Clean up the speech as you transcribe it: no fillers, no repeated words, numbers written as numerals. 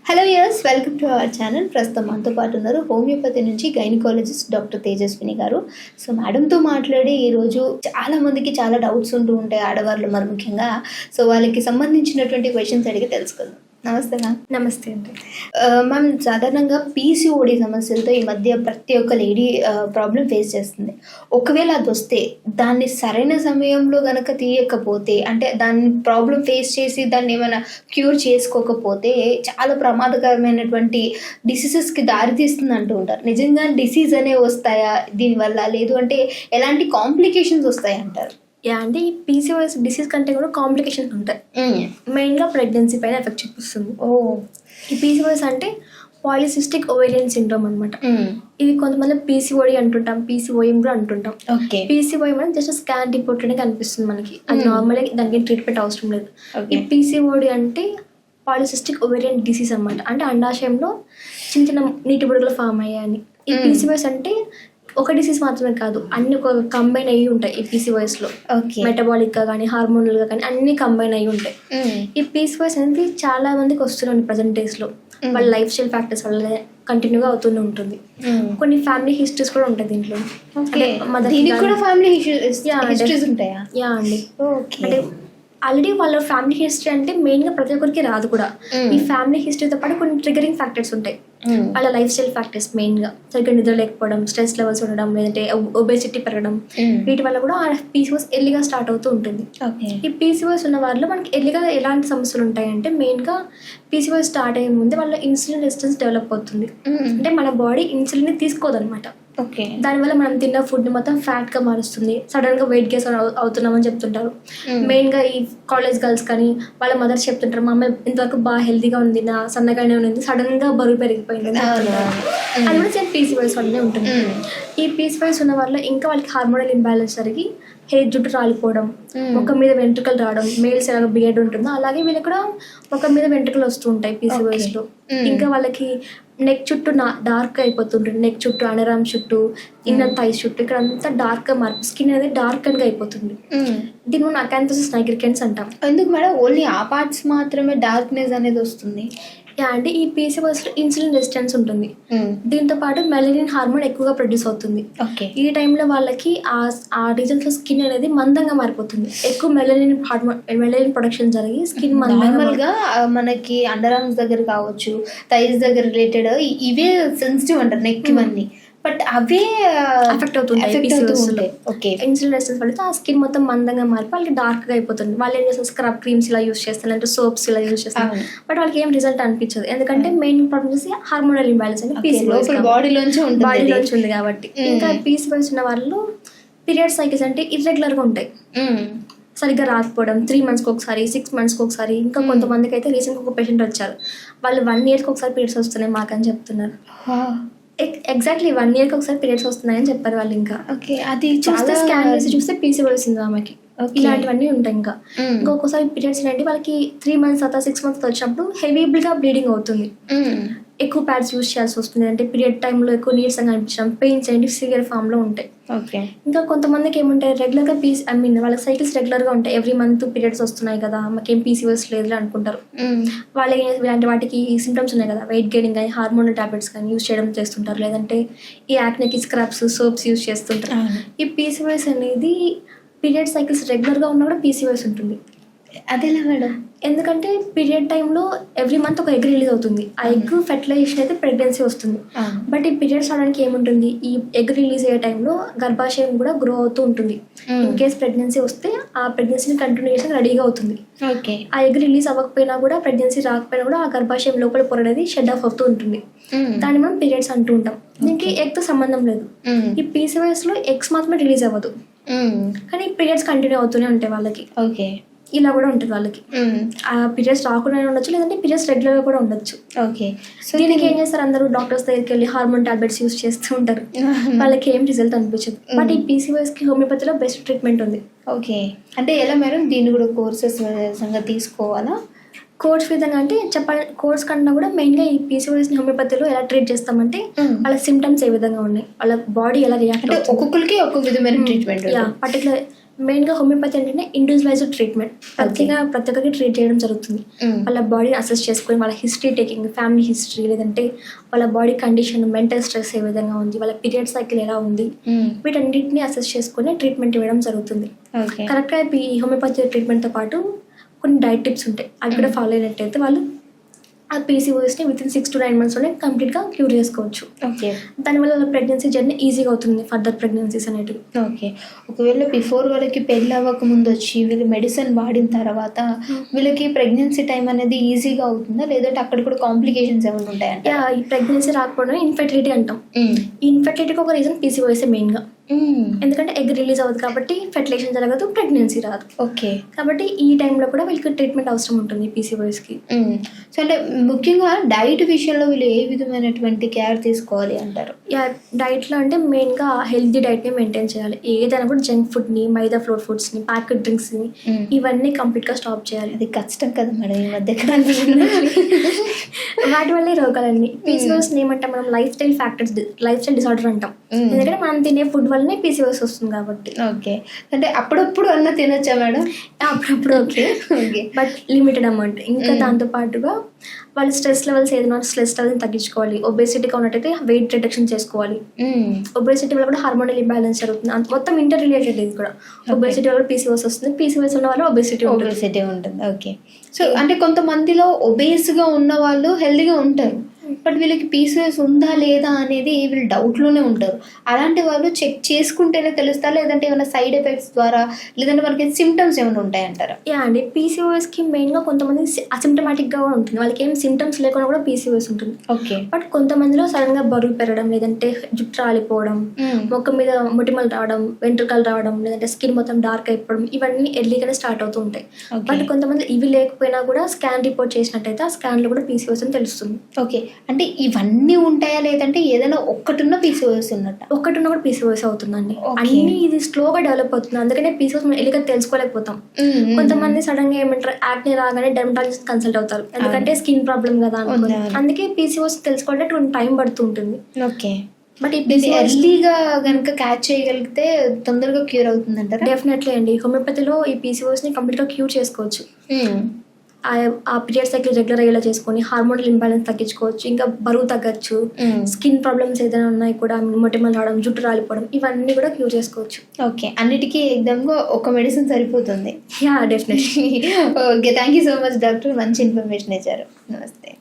Hello యర్స్, welcome to our channel. ప్రస్తుతం మనతో పాటు ఉన్నారు హోమియోపతి నుంచి గైనకాలజిస్ట్ డాక్టర్ తేజస్విని గారు. సో మేడంతో మాట్లాడి ఈరోజు చాలా మందికి చాలా డౌట్స్ ఉంటూ ఉంటాయి ఆడవాళ్ళు మరి ముఖ్యంగా. సో వాళ్ళకి సంబంధించినటువంటి క్వశ్చన్స్ అడిగి తెలుసుకుందాం. నమస్తే మ్యామ్. నమస్తే అండి. మ్యామ్, సాధారణంగా పీసీఓడి సమస్యలతో ఈ మధ్య ప్రతి ఒక్క లేడీ ప్రాబ్లం ఫేస్ చేస్తుంది. ఒకవేళ అది వస్తే దాన్ని సరైన సమయంలో కనుక తీయకపోతే, అంటే దాన్ని ప్రాబ్లం ఫేస్ చేసి దాన్ని ఏమైనా క్యూర్ చేసుకోకపోతే చాలా ప్రమాదకరమైనటువంటి డిసీజెస్కి దారితీస్తుంది అంటూ ఉంటారు. నిజంగా డిసీజ్ అనేవి వస్తాయా దీనివల్ల, లేదు అంటే ఎలాంటి కాంప్లికేషన్స్ వస్తాయి అంటారు? అంటే ఈ పీసీఓఎస్ డిసీజ్ కంటే కూడా కాంప్లికేషన్స్ ఉంటాయి. మెయిన్గా ప్రెగ్నెన్సీ పైన ఎఫెక్ట్ చూపిస్తుంది. ఈ పీసీఓఎస్ అంటే పాలిసిస్టిక్ ఓవేరియన్ సిండ్రోమ్ అనమాట. ఇది కొంతమంది పీసీఓడి అంటుంటాం, పీసీఓఎం కూడా అంటుంటాం. పీసీఓఎం అంటే జస్ట్ స్కాన్ రిపోర్ట్ అనే కనిపిస్తుంది మనకి. అది నార్మల్గా దానికి ట్రీట్మెంట్ అవసరం లేదు. ఈ పీసీఓడి అంటే పాలిసిస్టిక్ ఓవేరియన్ డిసీజ్ అనమాట. అంటే అండాశయంలో చిన్న చిన్న నీటి బుడగలు ఫామ్ అయ్యాయని. ఈ పీసీఓఎస్ అంటే ఒక డిసీజ్ మాత్రమే కాదు, అన్ని ఒక కంబైన్ అయ్యి ఉంటాయి. ఈ పీసీఓఎస్లో మెటబాలిక్గా కానీ హార్మోనల్గా కానీ అన్ని కంబైన్ అయ్యి ఉంటాయి. ఈ పీసీఓఎస్ అనేది చాలా మందికి వస్తున్నాయి ప్రజెంట్ డేస్లో. వాళ్ళ లైఫ్ స్టైల్ ఫ్యాక్టర్స్ వల్ల కంటిన్యూగా అవుతూనే ఉంటుంది. కొన్ని ఫ్యామిలీ హిస్టరీస్ కూడా ఉంటాయి దీంట్లో. అంటే ఆల్రెడీ వాళ్ళ ఫ్యామిలీ హిస్టరీ అంటే మెయిన్గా ప్రతి ఒక్కరికి రాదు కూడా. ఈ ఫ్యామిలీ హిస్టరీతో పాటు కొన్ని ట్రిగరింగ్ ఫ్యాక్టర్స్ ఉంటాయి. వాళ్ళ లైఫ్ స్టైల్ ఫ్యాక్టర్స్ మెయిన్గా సరిగ్గా నిద్ర లేకపోవడం, స్ట్రెస్ లెవెల్స్ ఉండడం, లేదంటే ఒబేసిటీ పెరగడం, వీటి వల్ల కూడా పీసీఓఎస్ ఎర్లీగా స్టార్ట్ అవుతూ ఉంటుంది. ఈ పీసీఓఎస్ ఉన్న వాళ్ళలో మనకి ఎర్లీగా ఎలాంటి సమస్యలు ఉంటాయంటే మెయిన్గా పీసీఓఎస్ స్టార్ట్ అయ్యే ముందు వాళ్ళ ఇన్సులిన్ రెసిస్టెన్స్ డెవలప్ అవుతుంది. అంటే మన బాడీ ఇన్సులిన్ తీసుకోదనమాట. దానివల్ల మనం తిన్న ఫుడ్ మొత్తం ఫ్యాట్ గా మారుస్తుంది. సడన్ గా వెయిట్ గెయిన్ అవుతున్నామని చెప్తుంటారు. మెయిన్ గా ఈ కాలేజ్ గర్ల్స్ కానీ వాళ్ళ మదర్స్ చెప్తుంటారు, మా అమ్మాయి ఇంతవరకు బాగా హెల్తీగా ఉంది, నా సన్నగానే ఉంది, సడన్ గా బరువు పెరిగిపోయింది. అది కూడా సేమ్ పీసీఓఎస్ వల్లనే ఉంటుంది. ఈ పీసీఓఎస్ ఉన్న వల్ల ఇంకా వాళ్ళకి హార్మోనల్ ఇంబ్యాలెన్స్ జరిగి హెయిర్ జుట్టు రాలిపోవడం, ముఖం మీద వెంట్రుకలు రావడం, మేల్స్ ఎలాగ బియర్డ్ ఉంటుందో అలాగే వీళ్ళకి కూడా ముఖం మీద వెంట్రుకలు వస్తూ ఉంటాయి పీసీఓఎస్ లో. ఇంకా వాళ్ళకి నెక్ చుట్టూ డార్క్ అయిపోతుంటుంది. నెక్ చుట్టూ, అండరామ్ చుట్టూ, ఇన్నర్ థైస్ చుట్టూ ఇక్కడ అంతా డార్క్ గా మారి స్కిన్ అనేది డార్క్ గా అయిపోతుంది. దీన్ని మనం అకాంథోసిస్ నైగ్రికెన్స్ అంటాం. ఎందుకు మేడం ఓన్లీ ఆ పార్ట్స్ మాత్రమే డార్క్నెస్ అనేది వస్తుంది? అంటే ఈ పీసీఓఎస్ లో ఇన్సులిన్ రెసిస్టెన్స్ ఉంటుంది. దీంతో పాటు మెలనిన్ హార్మోన్ ఎక్కువగా ప్రొడ్యూస్ అవుతుంది. ఈ టైంలో వాళ్ళకి ఆ రీజన్స్ లో స్కిన్ అనేది మందంగా మారిపోతుంది. ఎక్కువ మెలనిన్ ప్రొడక్షన్ జరిగి స్కిన్ నార్మల్గా మనకి అండర్ ఆర్మ్స్ దగ్గర కావచ్చు, థైస్ దగ్గర రిలేటెడ్ ఇవే సెన్సిటివ్ అంటారు నెక్ ఇవన్నీ, బట్ అవే ఎఫెక్ట్ అవుతుంది. ఇన్సులిన్ రెసిస్టెన్స్ వల్ల ఆ స్కిన్ మొత్తం మందంగా మారి వాళ్ళకి డార్క్ గా అయిపోతుంది. వాళ్ళు ఏం చేస్తారు, స్క్రబ్ క్రీమ్స్ ఇలా యూస్ చేస్తారు, అంటే సోప్స్ ఇలా యూస్ చేస్తారు, బట్ వాళ్ళకి ఏం రిజల్ట్ అనిపించదు. ఎందుకంటే మెయిన్ ప్రాబ్లమ్ చేసి హార్మోనల్ ఇంబ్యాలెన్స్ అని బాడీలోంచి ఉంది కాబట్టి. ఇంకా పీసీఓఎస్ ఉన్న వాళ్ళు పీరియడ్ సైకిల్స్ అంటే ఇర్రెగ్యులర్ గా ఉంటాయి, సరిగ్గా రాకపోవడం, 3 months ఒకసారి, 6 months ఒకసారి. ఇంకా కొంతమందికి అయితే రీసెంట్ ఒక పేషెంట్ వచ్చారు, వాళ్ళు 1 year ఒకసారి పీరియడ్స్ వస్తున్నాయి మాకని చెప్తున్నారు. ఎగ్జాక్ట్లీ 1 year ఒకసారి పీరియడ్స్ వస్తున్నాయని చెప్పారు వాళ్ళు. ఇంకా అది చూస్తే స్కాన్ చేసి చూస్తే పీసీఓఎస్ ఉంది ఆమెకి. ఇలాంటివన్నీ ఉంటాయి. ఇంకా ఒక్కోసారి పీరియడ్స్ ఏంటంటే వాళ్ళకి 3 months తర్వాత 6 months వచ్చినప్పుడు హెవీగా బ్లీడింగ్ అవుతుంది. ఎక్కువ ప్యాడ్స్ యూజ్ చేయాల్సి వస్తుంది. అంటే పీరియడ్ టైంలో ఎక్కువ నీరసంగా అనిపించడం, పెయిన్స్ ఏంటి సివియర్ ఫామ్ లో ఉంటాయి. ఇంకా కొంతమందికి ఏముంటాయి, రెగ్యులర్ గా వాళ్ళకి సైకిల్స్ రెగ్యులర్ గా ఉంటాయి. ఎవ్రీ మంత్ పీరియడ్స్ వస్తున్నాయి కదా, మాకేం పీసీఓఎస్ లేదు అనుకుంటారు. వాళ్ళకి ఇలాంటి వాటికి సిమ్టమ్స్ ఉన్నాయి కదా, వెయిట్ గెయినింగ్ కానీ హార్మోనల్ టాబ్లెట్స్ కానీ యూజ్ చేయడం చేస్తుంటారు, లేదంటే ఈ యాక్నేకి స్క్రబ్స్, సోప్స్ యూజ్ చేస్తుంటారు. ఈ పీసీఓఎస్ అనేది పీరియడ్ సైకిల్స్ రెగ్యులర్ గా ఉన్నా కూడా పీసీఓఎస్ ఉంటుంది. అదేలా మేడం? ఎందుకంటే పీరియడ్ టైంలో ఎవ్రీ మంత్ ఒక ఎగ్ రిలీజ్ అవుతుంది. ఆ ఎగ్ ఫెర్టిలైజేషన్ అయితే ప్రెగ్నెన్సీ వస్తుంది. బట్ ఈ పీరియడ్స్ అవడానికి ఏముంటుంది, ఈ ఎగ్ రిలీజ్ అయ్యే టైంలో గర్భాశయం కూడా గ్రో అవుతూ ఉంటుంది. ఇన్ కేస్ ప్రెగ్నెన్సీ వస్తే ఆ ప్రెగ్నెన్సీని కంటిన్యూ చేసి రెడీగా అవుతుంది. ఆ ఎగ్ రిలీజ్ అవ్వకపోయినా కూడా, ప్రెగ్నెన్సీ రాకపోయినా కూడా ఆ గర్భాశయం లోపల పొర అనేది షెడ్ ఆఫ్ అవుతూ ఉంటుంది. దాన్ని మనం పీరియడ్స్ అంటూ ఉంటాం. దీనికి ఎగ్ తో సంబంధం లేదు. ఈ పీసీఓఎస్ లో ఎగ్స్ మాత్రమే రిలీజ్ అవ్వదు, కానీ పీరియడ్స్ కంటిన్యూ అవుతూనే ఉంటాయి వాళ్ళకి. ఇలా కూడా ఉంటుంది వాళ్ళకి. ఆ పీరియడ్స్ రాకుండా ఉండొచ్చు, లేదంటే పీరియడ్స్ రెగ్యులర్ గా కూడా ఉండొచ్చు. దీనికి ఏం చేస్తారు, అందరూ డాక్టర్స్ దగ్గరికి వెళ్ళి హార్మోన్ టాబ్లెట్స్ యూజ్ చేస్తూ ఉంటారు, వాళ్ళకి ఏం రిజల్ట్ అనిపించదు. బట్ ఈ పీసీఓఎస్ కి హోమియోపతిలో బెస్ట్ ట్రీట్మెంట్ ఉంది. అంటే ఎలా మేడం, దీన్ని కూడా కోర్సెస్ తీసుకోవాలా? కోర్స్ విధంగా అంటే చెప్పాలి, కోర్స్ కన్నా కూడా మెయిన్గా ఈ పీసీఓఎస్ ని హోమియోపతిలో ఎలా ట్రీట్ చేస్తామంటే వాళ్ళ సిమ్టమ్స్ ఏ విధంగా ఉన్నాయి, వాళ్ళ బాడీ ఎలా రియాక్ట్, ఒక్కొక్కరికి ఒక్కొక్క విధమైన ట్రీట్మెంట్. పర్టికులర్ మెయిన్గా హోమియోపతి ఏంటంటే ఇండివిజువలైజ్డ్ ట్రీట్మెంట్. ప్రతి ఒక్కరికి ట్రీట్ చేయడం జరుగుతుంది. వాళ్ళ బాడీని అసెస్ చేసుకొని వాళ్ళ హిస్టరీ టేకింగ్, ఫ్యామిలీ హిస్టరీ, లేదంటే వాళ్ళ బాడీ కండిషన్, మెంటల్ స్ట్రెస్ ఏ విధంగా ఉంది, వాళ్ళ పీరియడ్ సైకిల్ ఎలా ఉంది, వీటన్నిటిని అసెస్ చేసుకొని ట్రీట్మెంట్ ఇవ్వడం జరుగుతుంది. కరెక్ట్గా ఈ హోమియోపతి ట్రీట్మెంట్తో పాటు కొన్ని డైట్ టిప్స్ ఉంటాయి. అవి కూడా ఫాలో అయినట్టయితే వాళ్ళు ఆ పీసీఓఎస్ని విత్ ఇన్ 6 to 9 monthsలోనే కంప్లీట్గా క్యూర్ చేసుకోవచ్చు. ఓకే. దానివల్ల వాళ్ళ ప్రెగ్నెన్సీ జర్నీ ఈజీగా అవుతుంది, ఫర్దర్ ప్రెగ్నెన్సీస్ అనేటివి. ఓకే. ఒకవేళ బిఫోర్ వాళ్ళకి పెళ్ళి అవ్వక ముందు వచ్చి వీళ్ళు మెడిసిన్ వాడిన తర్వాత వీళ్ళకి ప్రెగ్నెన్సీ టైం అనేది ఈజీగా అవుతుందా, లేదంటే అక్కడ కూడా కాంప్లికేషన్స్ ఏమైనా ఉంటాయంటే? ఈ ప్రెగ్నెన్సీ రాకపోవడం ఇన్ఫెర్టిలిటీ అంటాం. ఈ ఇన్ఫెర్టిలిటీకి ఒక రీజన్ పీసీఓఎస్ మెయిన్గా. ఎందుకంటే ఎగ్ రిలీజ్ అవ్వదు కాబట్టి ఫెర్టిలైజేషన్ జరగదు, ప్రెగ్నెన్సీ రాదు. ఓకే. కాబట్టి ఈ టైంలో కూడా వీళ్ళకి ట్రీట్మెంట్ అవసరం ఉంటుంది పీసీఓఎస్కి. సో అంటే ముఖ్యంగా డైట్ విషయంలో వీళ్ళు ఏ విధమైనటువంటి కేర్ తీసుకోవాలి అంటారు? డైట్లో అంటే మెయిన్గా హెల్తీ డైట్ని మెయింటైన్ చేయాలి. ఏదైనా కూడా జంక్ ఫుడ్ని, మైదా ఫ్లోర్ ఫుడ్స్ని, ప్యాకెట్ డ్రింక్స్ని ఇవన్నీ కంప్లీట్గా స్టాప్ చేయాలి. అది కష్టం కదా మేడం ఈ మధ్య. వాటి వల్లే రోగాలన్నీ. పీసీఓఎస్ని ఏమంటాం మనం? లైఫ్ స్టైల్ డిసార్డర్ అంటాం. ఎందుకంటే మనం తినే ఫుడ్ వల్లనే పీసీఓఎస్ వస్తుంది కాబట్టి. ఓకే. అంటే అప్పుడప్పుడు అన్న తినొచ్చా మేడం? అప్పుడప్పుడు ఓకే, బట్ లిమిటెడ్ అమౌంట్. ఇంకా దాంతో పాటుగా వాళ్ళు స్ట్రెస్ లెవెల్స్ ఏదైనా స్ట్రెస్ లెవెల్ని తగ్గించుకోవాలి. ఒబేసిటీగా ఉన్నట్టయితే వెయిట్ రిడక్షన్ చేసుకోవాలి. ఒబేసిటీ వల్ల కూడా హార్మోనల్ ఇంబ్యాలెన్స్ జరుగుతుంది. మొత్తం ఇంటర్ రిలేటెడ్ ఇది కూడా. ఒబేసిటీ వల్ల పీసీఓఎస్ వస్తుంది, పీసీఓఎస్ ఉన్న వాళ్ళు ఒబేసిటీ ఉంటుంది. ఓకే. సో అంటే కొంతమందిలో ఒబేస్గా ఉన్న వాళ్ళు హెల్దీగా ఉంటారు, బట్ వీళ్ళకి పీసీఓఎస్ ఉందా లేదా అనేది వీళ్ళు డౌట్లోనే ఉంటారు. అలాంటి వాళ్ళు చెక్ చేసుకుంటేనే తెలుస్తారు, లేదంటే ఏమైనా సైడ్ ఎఫెక్ట్స్ ద్వారా, లేదంటే మనకి సిమ్టమ్స్ ఏమైనా ఉంటాయంటారా? అండి, పీసీఓఎస్కి మెయిన్గా కొంతమంది అసిమ్టమాటిక్గా కూడా ఉంటుంది. వాళ్ళకి ఏం సిమ్టమ్స్ లేకుండా కూడా పీసీఓఎస్ ఉంటుంది. ఓకే. బట్ కొంతమందిలో సడన్గా బరువు పెరగడం, లేదంటే జుట్టు రాలిపోవడం, మొక్క మీద మొటిమలు రావడం, వెంట్రుకలు రావడం, లేదంటే స్కిన్ మొత్తం డార్క్ అయిపోవడం, ఇవన్నీ ఎర్లీగానే స్టార్ట్ అవుతూ ఉంటాయి. బట్ కొంతమంది ఇవి లేకపోయినా కూడా స్కాన్ రిపోర్ట్ చేసినట్టయితే ఆ స్కాన్లో కూడా పీసీఓఎస్ అని తెలుస్తుంది. ఓకే. అంటే ఇవన్నీ ఉంటాయా, లేదంటే ఏదైనా ఒక్కటున్న పీసీఓఎస్ ఉన్నట్ట? ఒక్కటున్న కూడా పీసీఓఎస్ అవుతుందండి. అన్ని ఇది స్లోగా డెవలప్ అవుతుంది, అందుకనే పీసీఓఎస్ మనం ఎలిగా తెలుసుకోలేకపోతాం. కొంతమంది సడన్ గా ఏమంటారు, యాక్నే రాగానే డెర్మటాలజిస్ట్ కన్సల్ట్ అవుతారు, ఎందుకంటే స్కిన్ ప్రాబ్లం కదా అనుకుని. అందుకే పీసీఓఎస్ తెలుసుకోవడానికి కొంచెం టైం పడుతుంటుంది. ఓకే. బట్ ఇది ఎర్లీగా కనుక క్యాచ్ చేయగలిగితే తొందరగా క్యూర్ అవుతుంది అంటారా? డెఫినెట్లీ అండి. హోమియోపతిలో ఈ పీసీఓఎస్ని కంప్లీట్గా క్యూర్ చేసుకోవచ్చు. ఆ పీరియడ్ సైకిల్ రెగ్యులర్ అయ్యేలా చేసుకొని హార్మోనల్ ఇంబ్యాలెన్స్ తగ్గించుకోవచ్చు, ఇంకా బరువు తగ్గచ్చు, స్కిన్ ప్రాబ్లమ్స్ ఏదైనా ఉన్నాయి కూడా, మొటిమలు రావడం, జుట్టు రాలిపోవడం, ఇవన్నీ కూడా క్యూర్ చేసుకోవచ్చు. ఓకే. అన్నిటికీ ఎగ్జామ్గా ఒక మెడిసిన్ సరిపోతుంది. Definitely. Okay. Thank you so much doctor, మంచి ఇన్ఫర్మేషన్ ఇచ్చారు. నమస్తే.